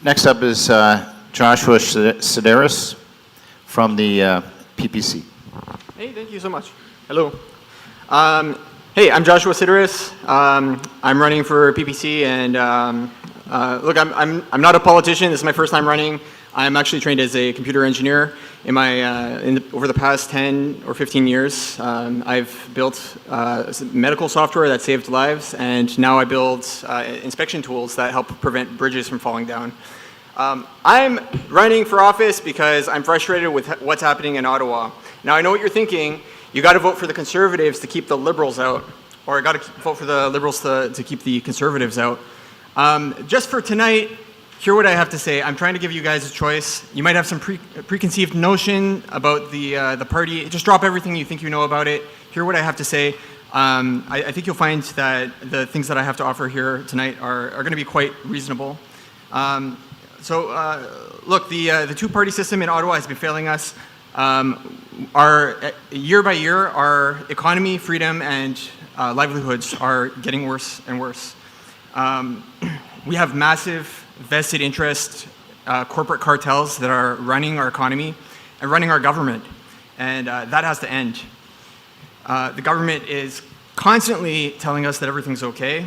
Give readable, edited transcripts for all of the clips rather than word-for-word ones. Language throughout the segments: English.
Next up is Joshua Sideris from the PPC. Hey, thank you so much. Hello. Hey, I'm Joshua Sideris. I'm running for PPC, and look, I'm not a politician. This is my first time running. I'm actually trained as a computer engineer. Over the past 10 or 15 years, I've built medical software that saved lives, and now I build inspection tools that help prevent bridges from falling down. I'm running for office because I'm frustrated with what's happening in Ottawa. Now, I know what you're thinking. You got to vote for the Conservatives to keep the Liberals out, or I got to vote for the Liberals to keep the Conservatives out. Just for tonight, hear what I have to say. I'm trying to give you guys a choice. You might have some preconceived notion about the party. Just drop everything you think you know about it. Hear what I have to say. I think you'll find that the things that I have to offer here tonight are going to be quite reasonable. Look, the two-party system in Ottawa has been failing us. Year by year, our economy, freedom, and livelihoods are getting worse and worse. We have massive vested interest corporate cartels that are running our economy and running our government, and that has to end. The government is constantly telling us that everything's okay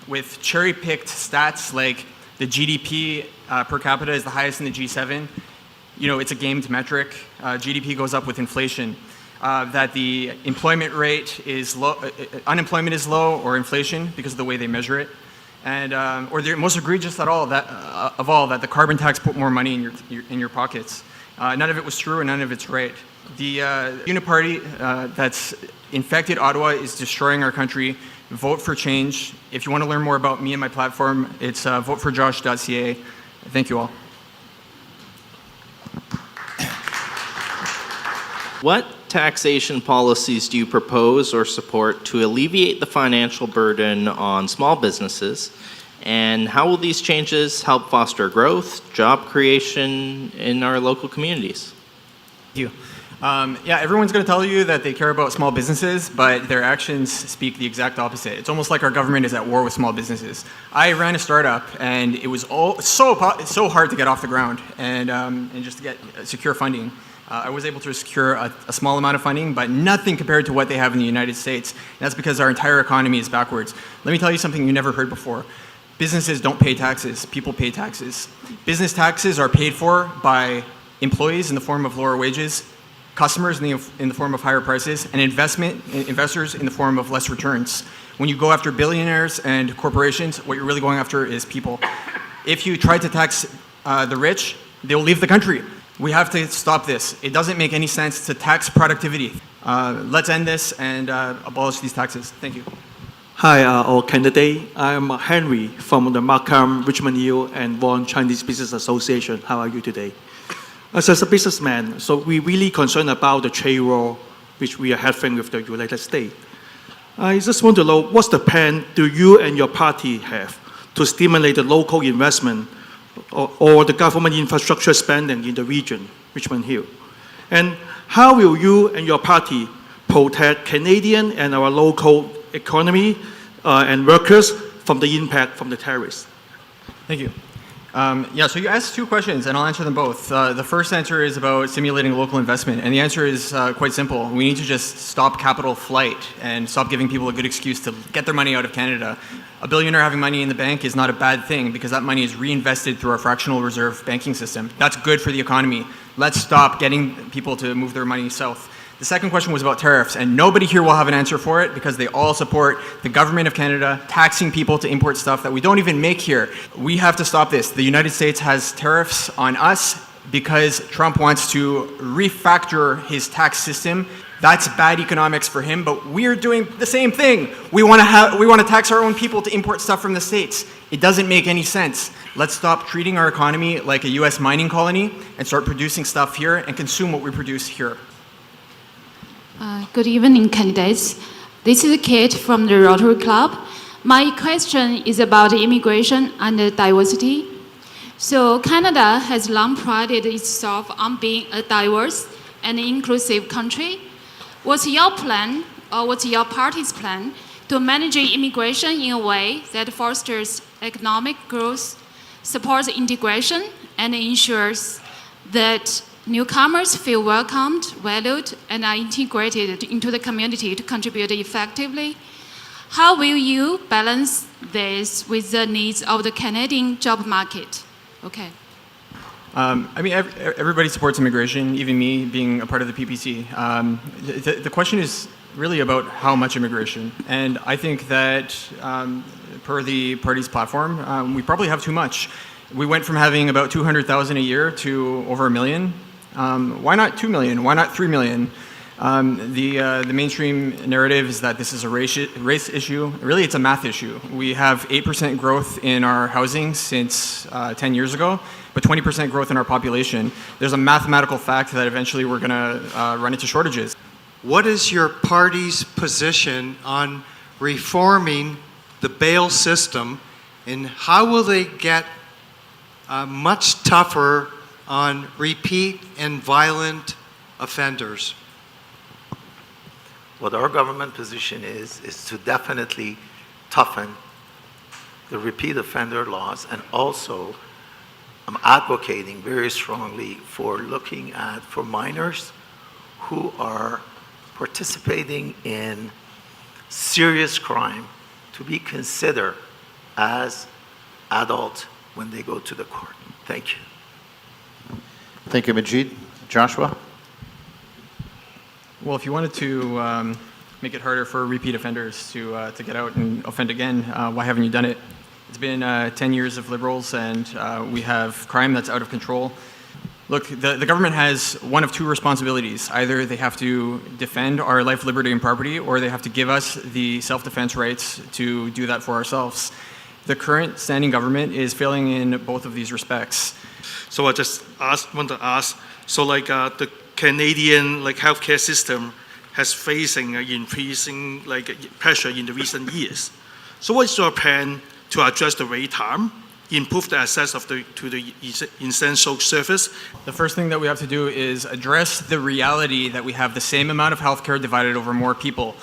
with cherry-picked stats like the GDP per capita is the highest in the G7. You know, it's a gamed metric. GDP goes up with inflation. That the employment rate is low, unemployment is low, or inflation because of the way they measure it. And or the most egregious of all, that the carbon tax put more money in your pockets. None of it was true, and none of it's right. The uniparty that's infected Ottawa is destroying our country. Vote for change. If you want to learn more about me and my platform, it's voteforjosh.ca. Thank you all. What taxation policies do you propose or support to alleviate the financial burden on small businesses? And how will these changes help foster growth, job creation in our local communities? Thank you. Yeah, everyone's going to tell you that they care about small businesses, but their actions speak the exact opposite. It's almost like our government is at war with small businesses. I ran a startup, and it was so hard to get off the ground and just to get secure funding. I was able to secure a small amount of funding, but nothing compared to what they have in the United States. And that's because our entire economy is backwards. Let me tell you something you never heard before. Businesses don't pay taxes. People pay taxes. Business taxes are paid for by employees in the form of lower wages, customers in the form of higher prices, and investors in the form of less returns. When you go after billionaires and corporations, what you're really going after is people. If you try to tax the rich, they'll leave the country. We have to stop this. It doesn't make any sense to tax productivity. Let's end this and abolish these taxes. Thank you. Hi, all candidates. I'm Henry from the Markham, Richmond Hill, and Vaughan Chinese Business Association. How are you today? As a businessman, so we really concerned about the trade war which we are having with the United States. I just want to know what's the plan do you and your party have to stimulate the local investment or the government infrastructure spending in the region, Richmond Hill? And how will you and your party protect Canadian and our local economy and workers from the impact from the tariffs? Thank you. Yeah, so you asked two questions, and I'll answer them both. The first answer is about stimulating local investment, and the answer is quite simple. We need to just stop capital flight and stop giving people a good excuse to get their money out of Canada. A billionaire having money in the bank is not a bad thing because that money is reinvested through our fractional reserve banking system. That's good for the economy. Let's stop getting people to move their money south. The second question was about tariffs, and nobody here will have an answer for it because they all support the government of Canada taxing people to import stuff that we don't even make here. We have to stop this. The United States has tariffs on us because Trump wants to refactor his tax system. That's bad economics for him, but we're doing the same thing. We want to tax our own people to import stuff from the States. It doesn't make any sense. Let's stop treating our economy like a US mining colony and start producing stuff here and consume what we produce here. Good evening, candidates. This is Kate from the Rotary Club. My question is about immigration and diversity. So Canada has long prided itself on being a diverse and inclusive country. What's your plan, or what's your party's plan, to manage immigration in a way that fosters economic growth, supports integration and ensures that newcomers feel welcomed, valued, and are integrated into the community to contribute effectively. How will you balance this with the needs of the Canadian job market? Okay. I mean, everybody supports immigration, even me being a part of the PPC. The question is really about how much immigration. And I think that per the party's platform, we probably have too much. We went from having about 200,000 a year to over 1 million. Why not 2 million? Why not 3 million? The mainstream narrative is that this is a race issue. Really, it's a math issue. We have 8% growth in our housing since 10 years ago, but 20% growth in our population. There's a mathematical fact that eventually we're going to run into shortages. What is your party's position on reforming the bail system, and how will they get much tougher on repeat and violent offenders? What our government position is to definitely toughen the repeat offender laws, and also I'm advocating very strongly for looking at, for minors who are participating in serious crime, to be considered as adults when they go to the court. Thank you. Thank you, Majid. Joshua? Well, if you wanted to make it harder for repeat offenders to get out and offend again, why haven't you done it? It's been 10 years of Liberals, and we have crime that's out of control. Look, the government has one of two responsibilities. Either they have to defend our life, liberty, and property, or they have to give us the self-defense rights to do that for ourselves. The current standing government is failing in both of these respects. So I just want to ask, so the Canadian healthcare system has facing increasing pressure in the recent years. So what is your plan to address the wait time, improve the access to the essential service? The first thing that we have to do is address the reality that we have the same amount of healthcare divided over more people.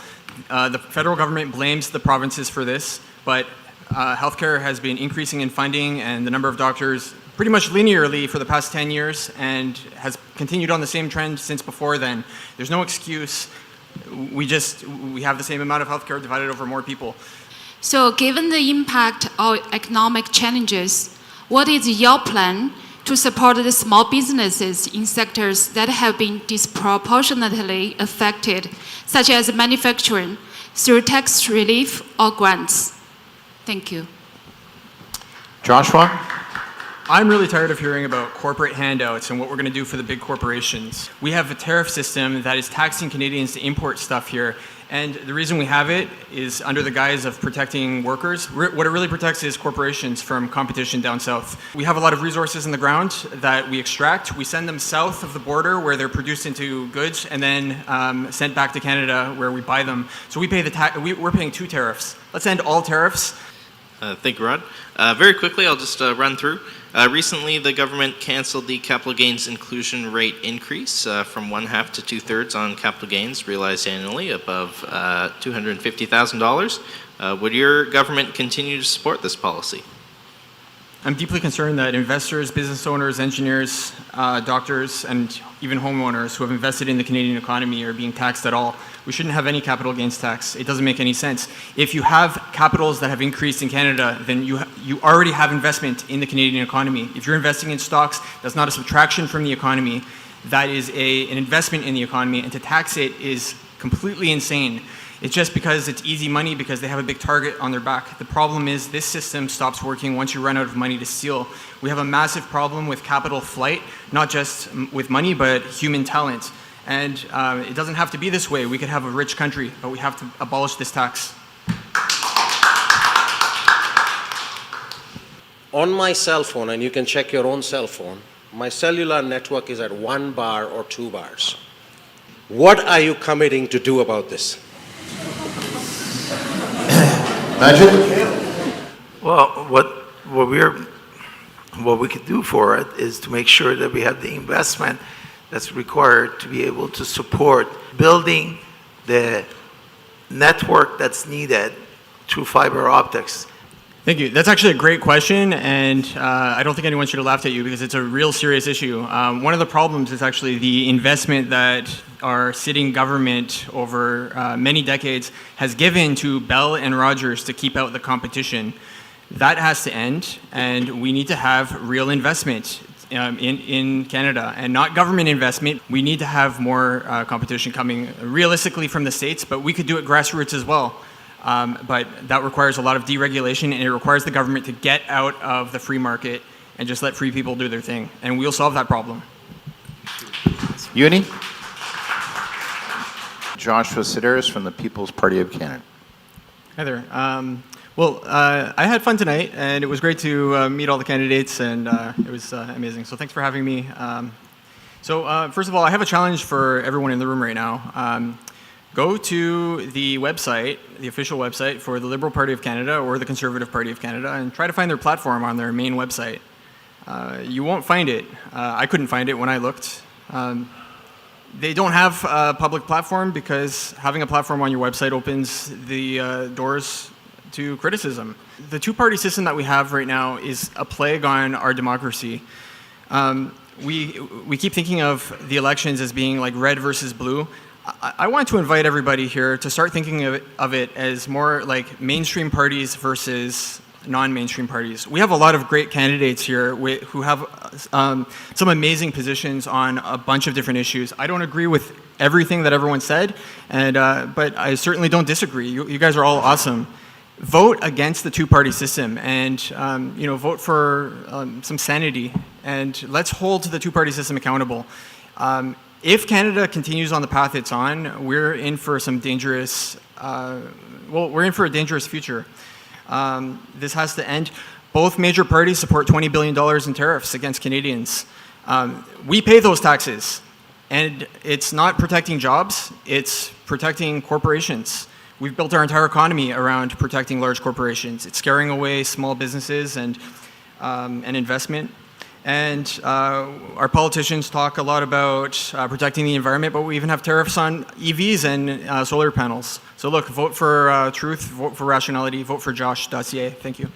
The federal government blames the provinces for this, but healthcare has been increasing in funding, and the number of doctors pretty much linearly for the past 10 years, and has continued on the same trend since before then. There's no excuse. We have the same amount of healthcare divided over more people. So given the impact of economic challenges, what is your plan to support the small businesses in sectors that have been disproportionately affected, such as manufacturing, through tax relief or grants? Thank you. Joshua? I'm really tired of hearing about corporate handouts and what we're going to do for the big corporations. We have a tariff system that is taxing Canadians to import stuff here. And the reason we have it is under the guise of protecting workers. What it really protects is corporations from competition down south. We have a lot of resources in the ground that we extract. We send them south of the border where they're produced into goods, and then sent back to Canada where we buy them. So we pay we're paying two tariffs. Let's end all tariffs. Thank you, Rod. Very quickly, I'll just run through. Recently, the government canceled the capital gains inclusion rate increase from 1/2 to 2/3 on capital gains realized annually above $250,000. Would your government continue to support this policy? I'm deeply concerned that investors, business owners, engineers, doctors, and even homeowners who have invested in the Canadian economy are being taxed at all. We shouldn't have any capital gains tax. It doesn't make any sense. If you have capitals that have increased in Canada, then you already have investment in the Canadian economy. If you're investing in stocks, that's not a subtraction from the economy. That is an investment in the economy, and to tax it is completely insane. It's just because it's easy money because they have a big target on their back. The problem is this system stops working once you run out of money to steal. We have a massive problem with capital flight, not just with money, but human talent. And it doesn't have to be this way. We could have a rich country, but we have to abolish this tax. On my cell phone, and you can check your own cell phone, my cellular network is at 1 bar or 2 bars. What are you committing to do about this? Majid? Well, what we could do for it is to make sure that we have the investment that's required to be able to support building the network that's needed through fiber optics Thank you. That's actually a great question, and I don't think anyone should have laughed at you because it's a real serious issue. One of the problems is actually the investment that our sitting government over many decades has given to Bell and Rogers to keep out the competition. That has to end, and we need to have real investment in Canada, and not government investment. We need to have more competition coming realistically from the States, but we could do it grassroots as well. But that requires a lot of deregulation, and it requires the government to get out of the free market and just let free people do their thing, and we'll solve that problem. Uni? Joshua Sideris from the People's Party of Canada. Hi there. I had fun tonight, and it was great to meet all the candidates, and it was amazing. So thanks for having me. First of all, I have a challenge for everyone in the room right now. Go to the website, the official website for the Liberal Party of Canada or the Conservative Party of Canada, and try to find their platform on their main website. You won't find it. I couldn't find it when I looked. They don't have a public platform because having a platform on your website opens the doors to criticism. The two-party system that we have right now is a plague on our democracy. We keep thinking of the elections as being like red versus blue. I want to invite everybody here to start thinking of it as more like mainstream parties versus non-mainstream parties. We have a lot of great candidates here who have some amazing positions on a bunch of different issues. I don't agree with everything that everyone said, but I certainly don't disagree. You guys are all awesome. Vote against the two-party system, and vote for some sanity, and let's hold the two-party system accountable. If Canada continues on the path it's on, we're in for some dangerous. We're in for a dangerous future. This has to end. Both major parties support $20 billion in tariffs against Canadians. We pay those taxes, and it's not protecting jobs, it's protecting corporations. We've built our entire economy around protecting large corporations. It's scaring away small businesses and investment. And our politicians talk a lot about protecting the environment, but we even have tariffs on EVs and solar panels. So look, vote for truth, vote for rationality, vote for Josh.ca. Thank you.